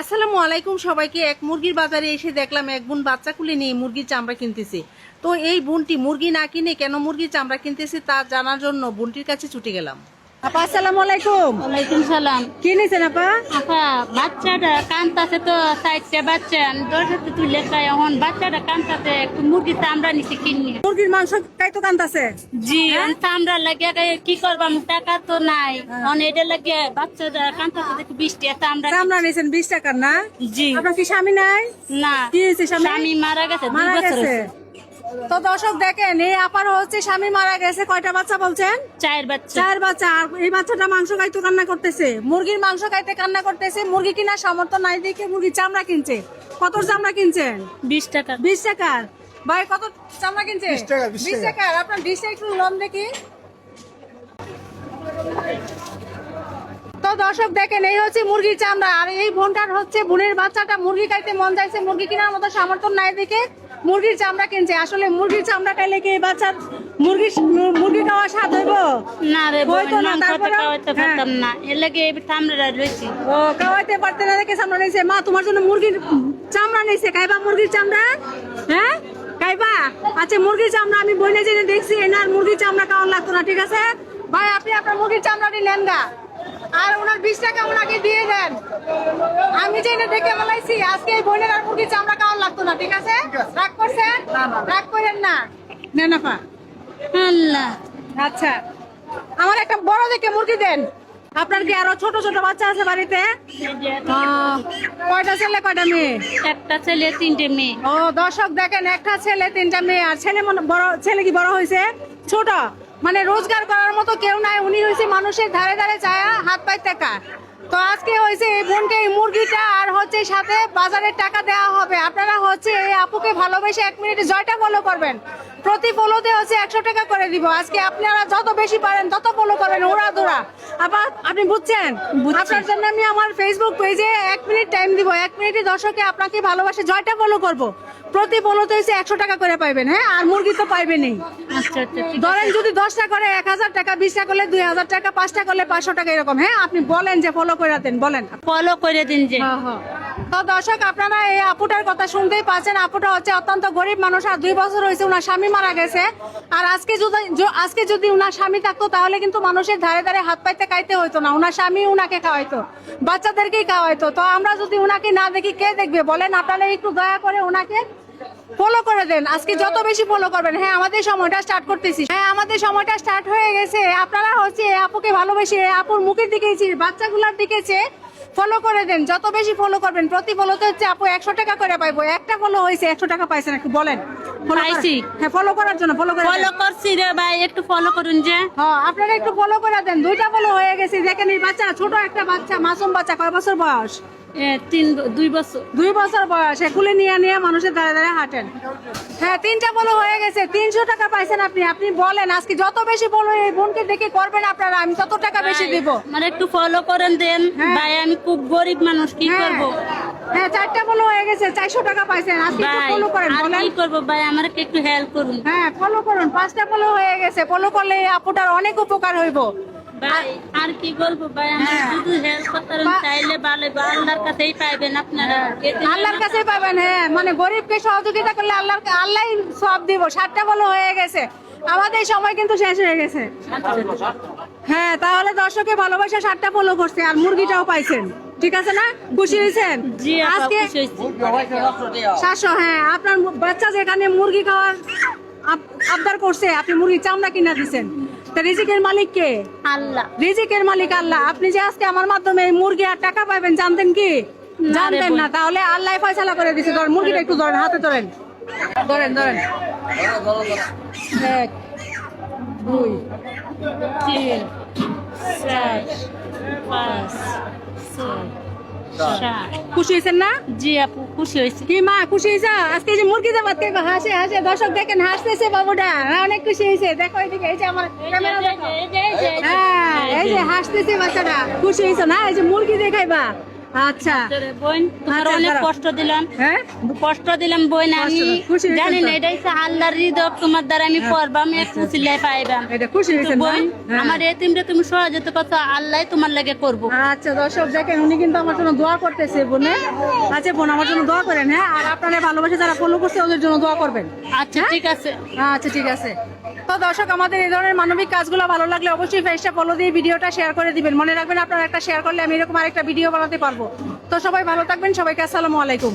আসসালামু আলাইকুম সবাইকে। এক মুরগির বাজারে এসে দেখলাম এক বোন বাচ্চা কুলে নিয়ে মুরগির চামড়া কিনতেছে। তো এই বোনটি মুরগি না কিনে কেন মুরগির চামড়া কিনতেছে তা জানার জন্য বোনটির কাছে ছুটে গেলাম। আপা আসসালামু আলাইকুম। ওয়ালাইকুম সালাম। কি নিছেন আপা? আপা বাচ্চাটা কান্তাছে তো সাইডটা বাচ্চা দরজাতে তুলে খাই এখন বাচ্চাটা কান্তাছে মুরগি চামড়া নিচে কিনি। মুরগির মাংস খাই তো কান্তাছে। জি চামড়া লাগে কি করবাম টাকা তো নাই এখন এটা লাগে বাচ্চাটা কান্তাছে দেখি 20 টাকা চামড়া চামড়া নিছেন 20 টাকার না? জি আপনার কি স্বামী নাই? না কি হয়েছে স্বামী? স্বামী মারা গেছে 2 মারা বছর গেছে। হয়েছে। তো দর্শক দেখেন এই আপার হচ্ছে স্বামী মারা গেছে। কয়টা বাচ্চা বলছেন? 4 বাচ্চা। 4 বাচ্চা। আর এই বাচ্চাটা মাংস খাইতে কান্না করতেছে, মুরগির মাংস খাইতে কান্না করতেছে। মুরগি কিনার সামর্থ্য নাই দেখে মুরগির চামড়া কিনছে। কত চামড়া কিনছেন? 20 টাকা। 20 টাকার। ভাই কত চামড়া কিনছে? 20 টাকা, 20 20 টাকার। আপনার 20 টাকা একটু লম দেখি। তো দর্শক দেখেন এই হচ্ছে মুরগির চামড়া। আর এই বোনটার হচ্ছে বোনের বাচ্চাটা মুরগি খাইতে মন চাইছে, মুরগি কেনার মতো সামর্থ্য নাই দেখে মুরগির চামড়া কিনছে। আসলে মুরগির চামড়া খাইলে কি এই বাচ্চার মুরগি খাওয়া স্বাদ হইব? না রে হয়তো না, মাংস তারপরে? খাওয়াইতে পারতাম না এর লাগে এই চামড়া রয়েছে। ও খাওয়াইতে পারতে না দেখে চামড়া নিছে। মা তোমার জন্য মুরগির চামড়া নিছে। খাইবা মুরগির চামড়া? হ্যাঁ খাইবা? আচ্ছা মুরগির চামড়া আমি বইনে জেনে দেখছি এনার মুরগির চামড়া খাওয়ার লাগতো না। ঠিক আছে ভাই, আপনি আপনার মুরগির চামড়াটি নেন গা, আর ওনার 20 টাকা ওনাকে দিয়ে দেন। আমি জেনে দেখে বলাইছি আজকে এই বোনের আর মুরগির চামড়া খাওয়ার লাগতো না। ঠিক আছে? রাগ করছেন? রাগ করেন না। নেন আপা। আল্লাহ আচ্ছা আমার একটা বড় দেখে মুরগি দেন। আপনার কি আরো ছোট ছোট বাচ্চা আছে বাড়িতে? কয়টা ছেলে কয়টা মেয়ে? একটা ছেলে 3টে মেয়ে। ও দর্শক দেখেন একটা ছেলে 3টা মেয়ে। আর ছেলে বড়, ছেলে কি বড় হয়েছে? ছোট, মানে রোজগার করার মতো কেউ নাই। উনি হয়েছে মানুষের ধারে ধারে চায়া হাত পায় টাকা। তো আজকে হয়েছে এই বোনকে এই মুরগিটা আর হচ্ছে সাথে বাজারের টাকা দেওয়া হবে। আপনারা হচ্ছে এই আপুকে ভালোবেসে 1 মিনিটে জয়টা ফলো করবেন। প্রতি ফলোতে হচ্ছে 100 টাকা করে দিব। আজকে আপনারা যত বেশি পারেন তত ফলো করবেন, ওরা দোরা। আবার আপনি বুঝছেন? আপনার জন্য আমি আমার ফেসবুক পেজে 1 মিনিট টাইম দিব। 1 মিনিটে দর্শকে আপনাকে ভালোবাসে জয়টা ফলো করব। প্রতি ফলোতে হচ্ছে 100 টাকা করে পাইবেন। হ্যাঁ, আর মুরগি তো পাইবেনই। আচ্ছা আচ্ছা ঠিক ধরেন যদি 10টা করে 1000 টাকা, 20টা করলে 2000 টাকা, 5টা করলে 500 টাকা, এরকম। হ্যাঁ, আপনি বলেন যে ফলো করে দেন, বলেন। ফলো করে দিন যে। তো দর্শক আপনারা এই আপুটার কথা শুনতেই পাচ্ছেন। আপুটা হচ্ছে অত্যন্ত গরিব মানুষ। আর 2 বছর হয়েছে ওনার স্বামী মারা গেছে। আর আজকে যদি ওনার স্বামী থাকতো তাহলে কিন্তু মানুষের ধারে ধারে হাত পাইতে খাইতে হইতো না। ওনার স্বামী ওনাকে খাওয়াইতো, বাচ্চাদেরকেই খাওয়াইতো। তো আমরা যদি ওনাকে না দেখি কে দেখবে বলেন? আপনারা একটু দয়া করে ওনাকে ফলো করে দেন। আজকে যত বেশি ফলো করবেন। হ্যাঁ, আমাদের সময়টা স্টার্ট করতেছি। হ্যাঁ, আমাদের সময়টা স্টার্ট হয়ে গেছে। আপনারা হচ্ছে এই আপুকে ভালোবেসে আপুর মুখের দিকে, বাচ্চাগুলোর দিকে ফলো করে দেন। যত বেশি ফলো করবেন প্রতি ফলোতে হচ্ছে আপু 100 টাকা করে পাইবো। একটা ফলো হয়েছে 100 টাকা পাইছেন, একটু বলেন। পাইছি। হ্যাঁ, ফলো করার জন্য ফলো করে ফলো করছি রে ভাই, একটু ফলো করুন যে। হ্যাঁ, আপনারা একটু ফলো করে দেন। 2টা ফলো হয়ে গেছে। দেখেন এই বাচ্চা, ছোট একটা বাচ্চা, মাসুম বাচ্চা। কয় বছর বয়স? 2 বছর। 2 বছর বয়স। এগুলি নিয়ে নিয়ে মানুষের ধারে ধারে হাঁটেন। হ্যাঁ, 3টা ফলো হয়ে গেছে। 300 টাকা পাইছেন আপনি। আপনি বলেন আজকে যত বেশি ফলো এই বোনকে দেখে করবেন আপনারা, আমি তত টাকা বেশি দিব। মানে একটু ফলো করেন দেন ভাই, আমি খুব গরিব মানুষ, কি করব হ্যাঁ, 4টা ফলো হয়ে গেছে। 400 টাকা পাইছেন। আজকে একটু ভাই? ফলো করেন, আর বলেন। কি করব ভাই, আমার একটু হেল্প করুন হ্যাঁ, ফলো করুন। 5টা ফলো হয়ে গেছে। ফলো করলে এই আপুটার অনেক উপকার হইব। ভাই। আর কি বলবো ভাই, আমার শুধু হেল্প করতে চাইলে ভালো, আল্লাহর কাছেই পাইবেন আপনারা। আল্লাহর কাছে পাবেন। হ্যাঁ, মানে গরিবকে সহযোগিতা করলে আল্লাহ সব দিব। 7টা ফলো হয়ে গেছে। আমাদের সময় কিন্তু শেষ হয়ে গেছে। হ্যাঁ, তাহলে দর্শকের ভালোবাসা 7টা ফলো করছে আর মুরগিটাও পাইছেন। ঠিক আছে না? খুশি হয়েছেন? জি আপা, আজকে খুশি হয়েছি। 700। হ্যাঁ, আপনার বাচ্চা যেখানে মুরগি খাওয়ার আবদার করছে আপনি মুরগির চামড়া কিনা দিচ্ছেন। তা রিজিকের মালিক কে? আল্লাহ। রিজিকের মালিক আল্লাহ। আপনি যে আজকে আমার মাধ্যমে এই মুরগি আর টাকা পাবেন জানতেন কি? জানতেন না। তাহলে আল্লাহ ফয়সালা করে দিছে। ধরেন মুরগিটা একটু ধরেন, হাতে ধরেন, ধরেন ধরেন। 1 2 3 4 5 6 7। খুশি হয়েছেন না? জি আপু, খুশি হয়েছি। কি মা খুশি হয়েছে? আজকে যে মুরগি দেবাত কে হাসে হাসে, দর্শক দেখেন হাসতেছে বাবুটা। অনেক খুশি হয়েছে। দেখো এদিকে, এই যে আমার ক্যামেরা দেখো। হ্যাঁ, এই যে হাসতেছে বাচ্চাটা। খুশি হয়েছে না? এই যে মুরগি দেখাইবা। আচ্ছা বোন তোমার আচ্ছা, অনেক দাঁড়াও। কষ্ট দিলাম হ্যাঁ কষ্ট দিলাম বোন আমি খুশি হয়েছেন জানি না তো? এটাই হচ্ছে আল্লাহর হৃদয় তোমার দ্বারা আমি পড়বা আমি একটু সিলাই পাইবাম এটা খুশি কিন্তু হয়েছেন না? বোন হ্যাঁ। আমার এতিমরে তুমি সহযোগিতা করছো আল্লাহ তোমার লাগে করবো আচ্ছা দর্শক দেখেন উনি কিন্তু আমার জন্য দোয়া করতেছে বোনে। আচ্ছা বোন আমার জন্য দোয়া করেন, হ্যাঁ, আর আপনারা ভালোবাসে যারা ফলো করছে ওদের জন্য দোয়া করবেন। আচ্ছা ঠিক আছে আচ্ছা ঠিক আছে। তো দর্শক আমাদের এই ধরনের মানবিক কাজগুলো ভালো লাগলে অবশ্যই পেজটা ফলো দিয়ে ভিডিওটা শেয়ার করে দিবেন। মনে রাখবেন আপনারা একটা শেয়ার করলে আমি এরকম আরেকটা ভিডিও বানাতে পারবো। তো সবাই ভালো থাকবেন, সবাইকে আসসালামু আলাইকুম।